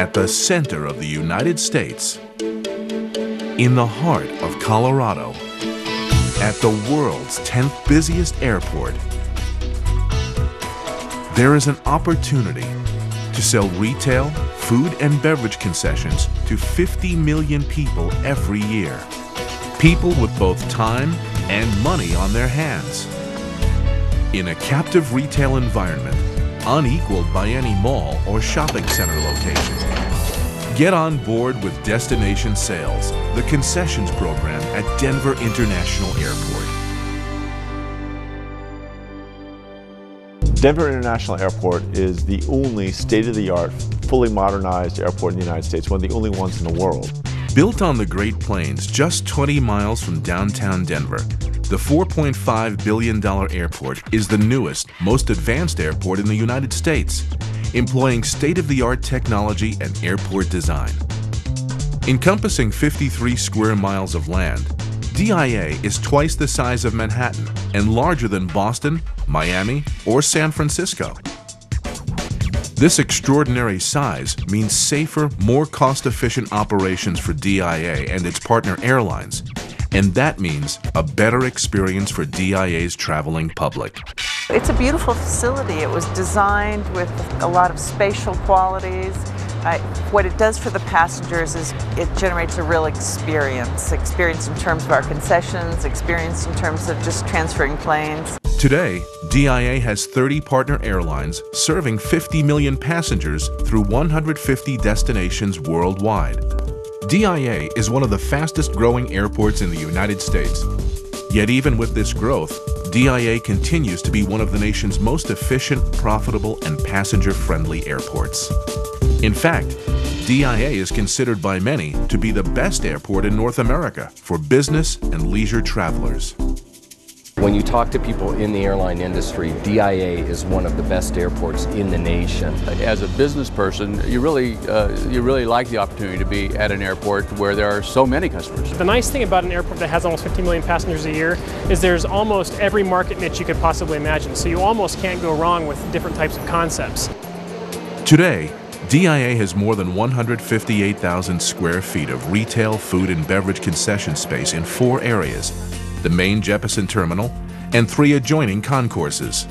At the center of the United States, in the heart of Colorado, at the world's 10th busiest airport, there is an opportunity to sell retail, food and beverage concessions to 50 million people every year. People with both time and money on their hands. In a captive retail environment, unequaled by any mall or shopping center location. Get on board with Destination Sales, the concessions program at Denver International Airport. Denver International Airport is the only state-of-the-art, fully modernized airport in the United States, one of the only ones in the world. Built on the Great Plains, just 20 miles from downtown Denver, the $4.5 billion airport is the newest, most advanced airport in the United States, employing state-of-the-art technology and airport design. Encompassing 53 square miles of land, DIA is twice the size of Manhattan and larger than Boston, Miami, or San Francisco. This extraordinary size means safer, more cost-efficient operations for DIA and its partner airlines, and that means a better experience for DIA's traveling public. It's a beautiful facility. It was designed with a lot of spatial qualities. What it does for the passengers is it generates a real experience in terms of our concessions, experience in terms of just transferring planes. Today, DIA has 30 partner airlines serving 50 million passengers through 150 destinations worldwide. DIA is one of the fastest growing airports in the United States. Yet even with this growth, DIA continues to be one of the nation's most efficient, profitable, and passenger-friendly airports. In fact, DIA is considered by many to be the best airport in North America for business and leisure travelers. When you talk to people in the airline industry, DIA is one of the best airports in the nation. As a business person, you really like the opportunity to be at an airport where there are so many customers. The nice thing about an airport that has almost 50 million passengers a year is there's almost every market niche you could possibly imagine, so you almost can't go wrong with different types of concepts. Today, DIA has more than 158,000 square feet of retail, food, and beverage concession space in 4 areas: the main Jeppesen terminal and 3 adjoining concourses.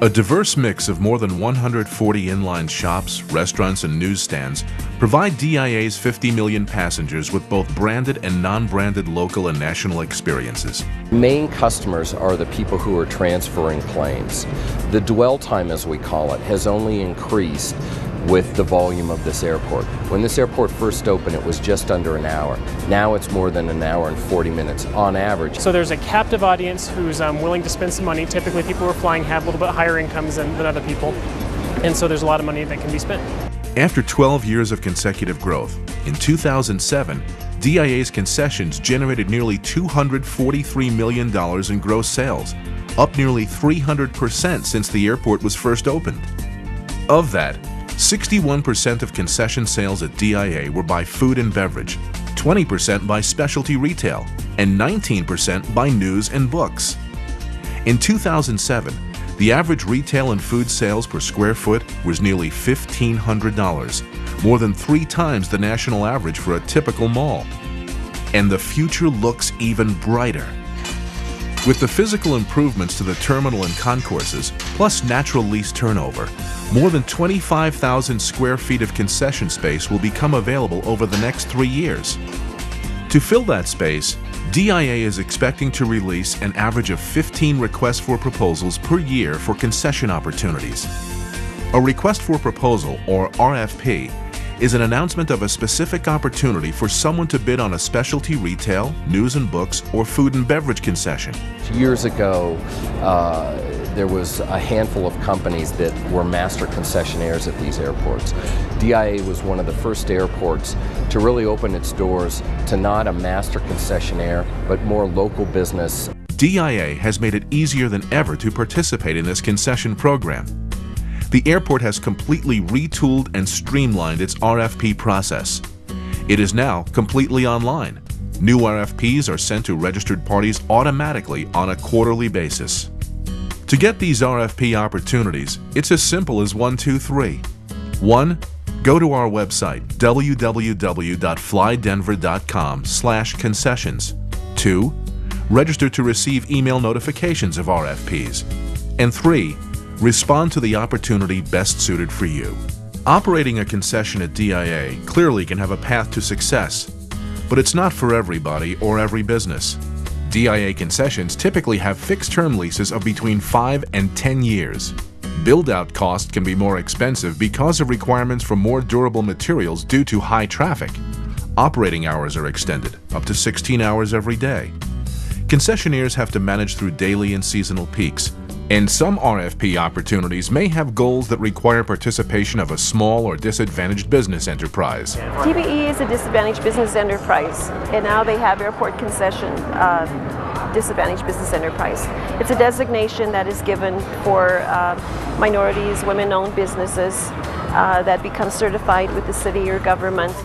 A diverse mix of more than 140 inline shops, restaurants, and newsstands provide DIA's 50 million passengers with both branded and non-branded local and national experiences. Main customers are the people who are transferring planes. The dwell time, as we call it, has only increased with the volume of this airport. When this airport first opened, it was just under an hour. Now it's more than an hour and 40 minutes on average. So there's a captive audience who's willing to spend some money. Typically people who are flying have a little bit higher incomes than other people. And so there's a lot of money that can be spent. After 12 years of consecutive growth, in 2007, DIA's concessions generated nearly $243 million in gross sales, up nearly 300% since the airport was first opened. Of that, 61% of concession sales at DIA were by food and beverage, 20% by specialty retail, and 19% by news and books. In 2007, the average retail and food sales per square foot was nearly $1,500, more than 3 times the national average for a typical mall. And the future looks even brighter. With the physical improvements to the terminal and concourses, plus natural lease turnover, more than 25,000 square feet of concession space will become available over the next 3 years. To fill that space, DIA is expecting to release an average of 15 requests for proposals per year for concession opportunities. A request for proposal, or RFP, is an announcement of a specific opportunity for someone to bid on a specialty retail, news and books, or food and beverage concession. Years ago, there was a handful of companies that were master concessionaires at these airports. DIA was one of the first airports to really open its doors to not a master concessionaire, but more local business. DIA has made it easier than ever to participate in this concession program. The airport has completely retooled and streamlined its RFP process. It is now completely online. New RFPs are sent to registered parties automatically on a quarterly basis. To get these RFP opportunities, it's as simple as 1, 2, 3. 1. Go to our website, www.flydenver.com/concessions. 2. Register to receive email notifications of RFPs. And 3. Respond to the opportunity best suited for you. Operating a concession at DIA clearly can have a path to success, but it's not for everybody or every business. DIA concessions typically have fixed-term leases of between 5 and 10 years. Build-out costs can be more expensive because of requirements for more durable materials due to high traffic. Operating hours are extended, up to 16 hours every day. Concessionaires have to manage through daily and seasonal peaks, and some RFP opportunities may have goals that require participation of a small or disadvantaged business enterprise. DBE is a disadvantaged business enterprise, and now they have airport concession disadvantaged business enterprise. It's a designation that is given for minorities, women-owned businesses that become certified with the city or government.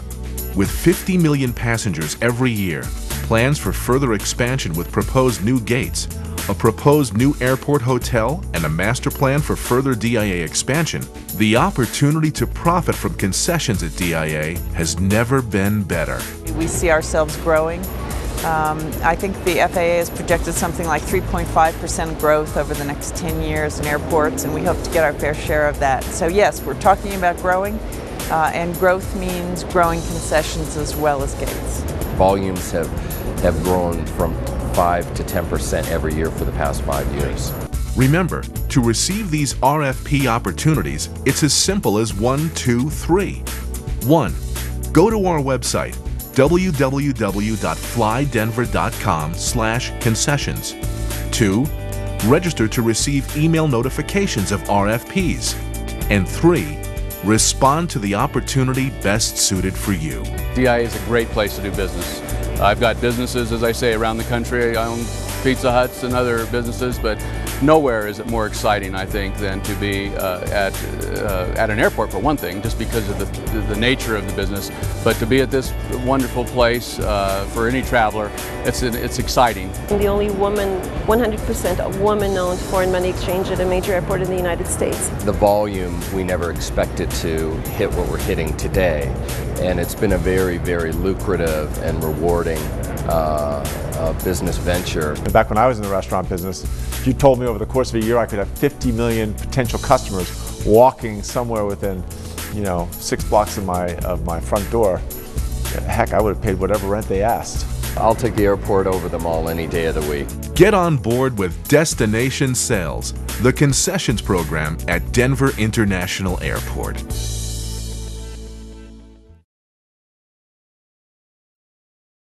With 50 million passengers every year, plans for further expansion with proposed new gates, a proposed new airport hotel, and a master plan for further DIA expansion, the opportunity to profit from concessions at DIA has never been better. We see ourselves growing. I think the FAA has projected something like 3.5% growth over the next 10 years in airports, and we hope to get our fair share of that. So yes, we're talking about growing, and growth means growing concessions as well as gates. Volumes have grown from 5 to 10% every year for the past 5 years. Remember, to receive these RFP opportunities, it's as simple as 1, 2, 3. 1. Go to our website, www.flydenver.com/concessions. 2. Register to receive email notifications of RFPs. And 3. Respond to the opportunity best suited for you. DIA is a great place to do business. I've got businesses, as I say, around the country. I own Pizza Huts and other businesses, but nowhere is it more exciting, I think, than to be at an airport, for one thing, just because of the nature of the business. But to be at this wonderful place for any traveler, it's exciting. I'm the only woman, 100% woman-owned foreign money exchange at a major airport in the United States. The volume, we never expected to hit what we're hitting today, and it's been a very, very lucrative and rewarding business venture. Back when I was in the restaurant business, if you told me over the course of a year I could have 50 million potential customers walking somewhere within, 6 blocks of my front door, heck, I would have paid whatever rent they asked. I'll take the airport over them all any day of the week. Get on board with Destination Sales, the concessions program at Denver International Airport.